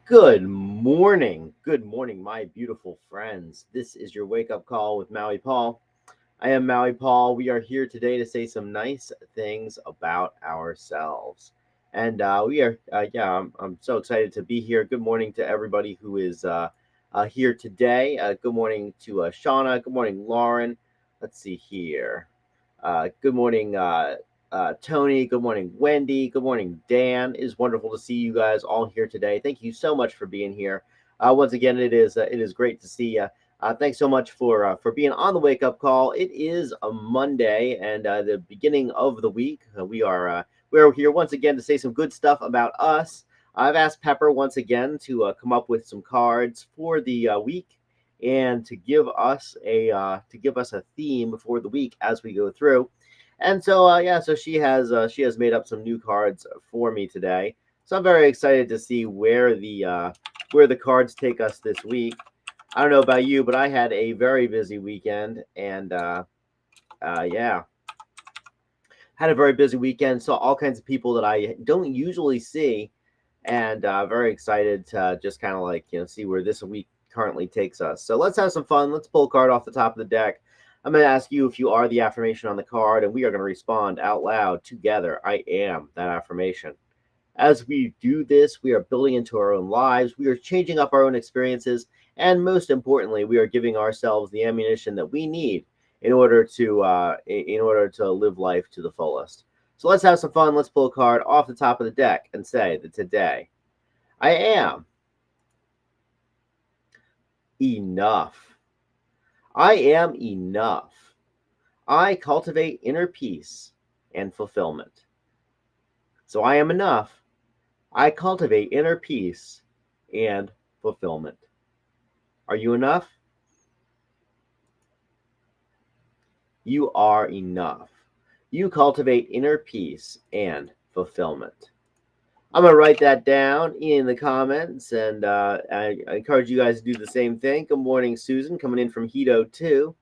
Good morning, my beautiful friends. This is your wake up call with Maui Paul. I am Maui Paul. We are here today to say some nice things about ourselves. And I'm so excited to be here. Good morning to everybody who is here today. Good morning to Shauna. Good morning, Lauren. Let's see here. Good morning, Tony. Good morning, Wendy. Good morning, Dan. It is wonderful to see you guys all here today. Thank you so much for being here. Once again, it is great to see you. Thanks so much for being on the wake up call. It is a Monday and the beginning of the week. We are here once again to say some good stuff about us. I've asked Pepper once again to come up with some cards for the week and to give us a theme for the week as we go through. And so so she has made up some new cards for me today. So I'm very excited to see where the cards take us this week. I don't know about you, but I had a very busy weekend, and yeah, had a very busy weekend. Saw all kinds of people that I don't usually see, and very excited to just kind of like see where this week currently takes us. So let's have some fun. Let's pull a card off the top of the deck. I'm going to ask you if you are the affirmation on the card, and we are going to respond out loud together. I am that affirmation. As we do this, we are building into our own lives, we are changing up our own experiences, and most importantly, we are giving ourselves the ammunition that we need in order to live life to the fullest. So let's have some fun. Let's pull a card off the top of the deck and say that today I am enough. I am enough. I cultivate inner peace and fulfillment. So I am enough. I cultivate inner peace and fulfillment. Are you enough? You are enough. You cultivate inner peace and fulfillment. I'm going to write that down in the comments, and I encourage you guys to do the same thing. Good morning, Susan, coming in from Hito 2.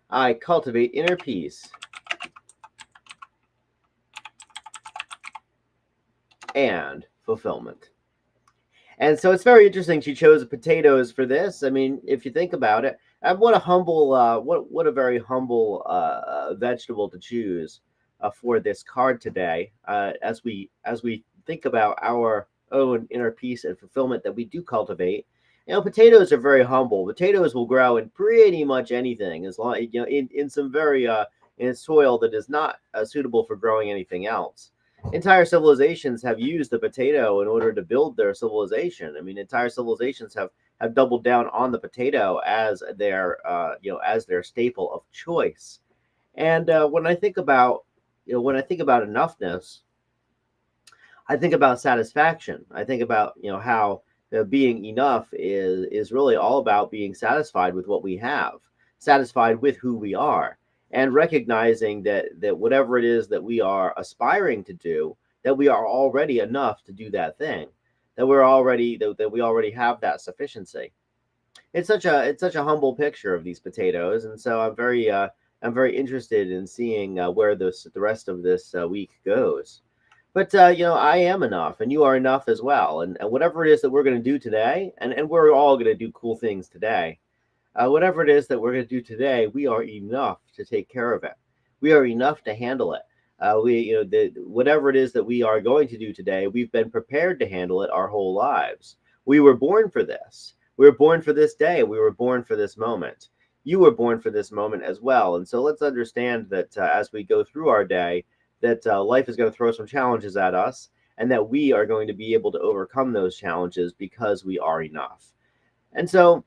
I cultivate inner peace and fulfillment. And so it's very interesting she chose potatoes for this. I mean, if you think about it, what a humble, what a very humble vegetable to choose for this card today. As we think about our own inner peace and fulfillment that we do cultivate. Potatoes are very humble. Potatoes will grow in pretty much anything, as long in some very in soil that is not suitable for growing anything else. Entire civilizations have used the potato in order to build their civilization. I mean, entire civilizations have doubled down on the potato as their staple of choice. And when I think about enoughness, I think about satisfaction. I think about how being enough is really all about being satisfied with what we have, satisfied with who we are, and recognizing that whatever it is that we are aspiring to do, that we are already enough to do that thing, that we already have that sufficiency. It's such a humble picture of these potatoes, and so I'm very interested in seeing where the rest of this week goes. But I am enough, and you are enough as well. And whatever it is that we're going to do today, and we're all going to do cool things today. Whatever it is that we're going to do today, we are enough to take care of it. We are enough to handle it. Whatever it is that we are going to do today, we've been prepared to handle it our whole lives. We were born for this. We were born for this day. We were born for this moment. You were born for this moment as well. And so let's understand that as we go through our day, that life is going to throw some challenges at us, and that we are going to be able to overcome those challenges because we are enough. And so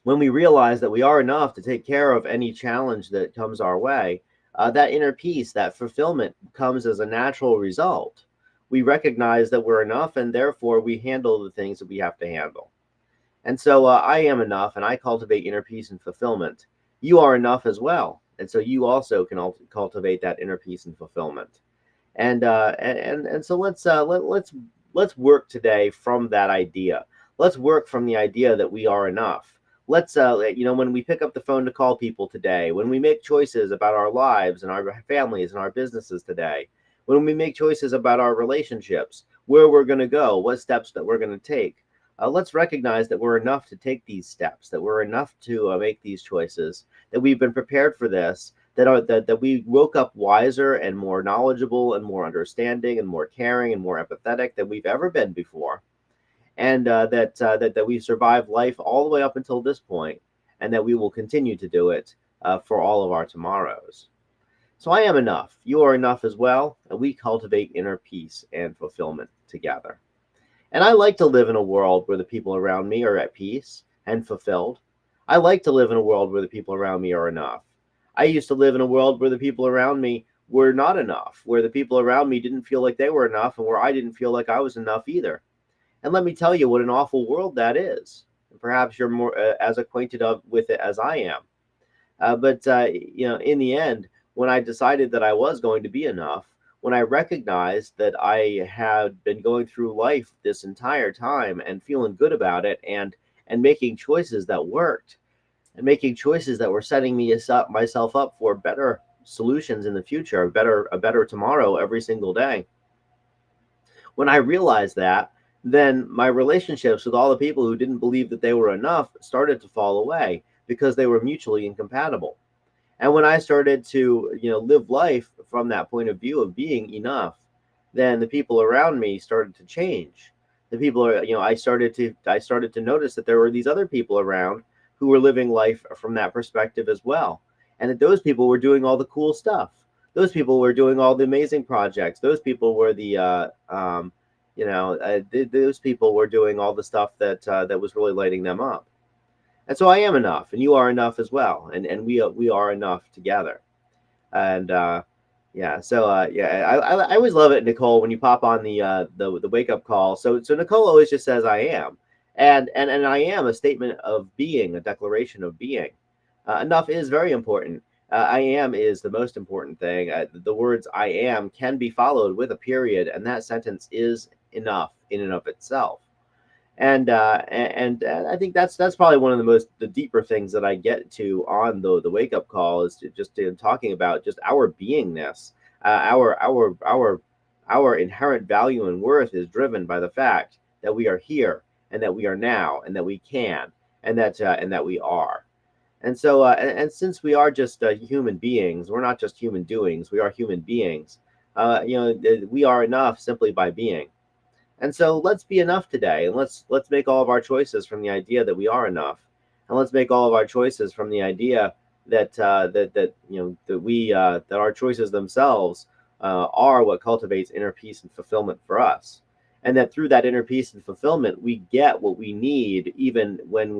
when we realize that we are enough to take care of any challenge that comes our way, that inner peace, that fulfillment comes as a natural result. We recognize that we're enough, and therefore we handle the things that we have to handle. And so I am enough, and I cultivate inner peace and fulfillment. You are enough as well, and so you also can cultivate that inner peace and fulfillment. And so let's work today from that idea. Let's work from the idea that we are enough. let's when we pick up the phone to call people today, when we make choices about our lives and our families and our businesses today, when we make choices about our relationships, where we're going to go, what steps that we're going to take, let's recognize that we're enough to take these steps, that we're enough to make these choices, that we've been prepared for this, that we woke up wiser and more knowledgeable and more understanding and more caring and more empathetic than we've ever been before, and that we've survived life all the way up until this point, and that we will continue to do it for all of our tomorrows. So I am enough. You are enough as well, and we cultivate inner peace and fulfillment together. And I like to live in a world where the people around me are at peace and fulfilled. I like to live in a world where the people around me are enough. I used to live in a world where the people around me were not enough, where the people around me didn't feel like they were enough, and where I didn't feel like I was enough either. And let me tell you what an awful world that is. Perhaps you're more as acquainted with it as I am. But in the end, when I decided that I was going to be enough, when I recognized that I had been going through life this entire time and feeling good about it, and making choices that worked, and making choices that were setting myself up for better solutions in the future, a better tomorrow every single day. When I realized that, then my relationships with all the people who didn't believe that they were enough started to fall away because they were mutually incompatible. And when I started to, live life from that point of view of being enough, then the people around me started to change. The people are, I started to notice that there were these other people around who were living life from that perspective as well. And that those people were doing all the cool stuff. Those people were doing all the amazing projects. Those people were those people were doing all the stuff that was really lighting them up. And so I am enough, and you are enough as well, and we are enough together. And I always love it, Nicole, when you pop on the wake up call. So Nicole always just says I am, and I am a statement of being, a declaration of being. Enough is very important. I am is the most important thing. The words I am can be followed with a period, and that sentence is enough in and of itself. And I think that's probably one of the deeper things that I get to on the wake up call, is talking about just our beingness, our inherent value and worth is driven by the fact that we are here, and that we are now, and that we can, and that we are. And so, and since we are just human beings, we're not just human doings. We are human beings. We are enough simply by being. And so, let's be enough today, and let's make all of our choices from the idea that we are enough, and let's make all of our choices from the idea that that our choices themselves are what cultivates inner peace and fulfillment for us, and that through that inner peace and fulfillment, we get what we need, even when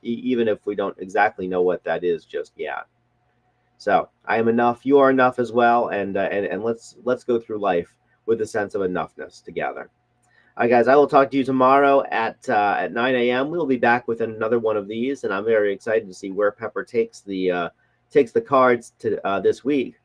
even if we don't exactly know what that is just yet. So I am enough. You are enough as well, and let's go through life with a sense of enoughness together. All right, guys, I will talk to you tomorrow at 9 a.m. We'll be back with another one of these, and I'm very excited to see where Pepper takes the cards to this week.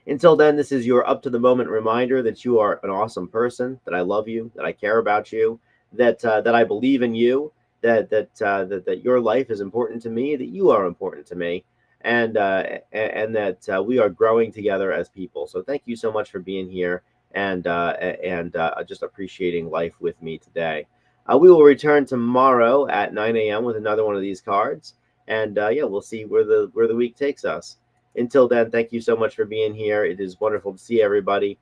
Until then, this is your up to the moment reminder that you are an awesome person, that I love you, that I care about you, that I believe in you, that your life is important to me, that you are important to me, and that we are growing together as people. So thank you so much for being here, and just appreciating life with me today. We will return tomorrow at 9 a.m. with another one of these cards, and we'll see where the week takes us. Until then, thank you so much for being here. It is wonderful to see everybody.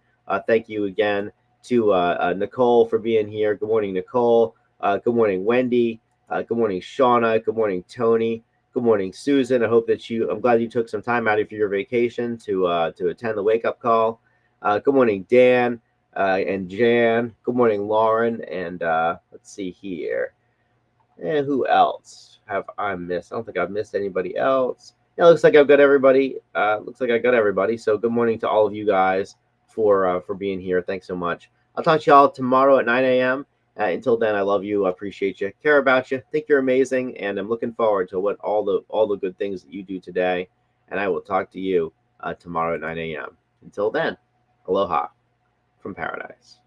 Thank you again to Nicole for being here. Good morning, Nicole. Good morning, Wendy. Good morning, Shauna. Good morning, Tony. Good morning, Susan. I'm glad you took some time out of your vacation to attend the wake up call. Good morning, Dan and Jan. Good morning, Lauren. And let's see here. And who else have I missed? I don't think I've missed anybody else. Yeah, looks like I've got everybody. So good morning to all of you guys for being here. Thanks so much. I'll talk to y'all tomorrow at 9 a.m. Until then, I love you, I appreciate you, care about you, think you're amazing, and I'm looking forward to what all the good things that you do today. And I will talk to you tomorrow at 9 a.m. Until then, aloha from paradise.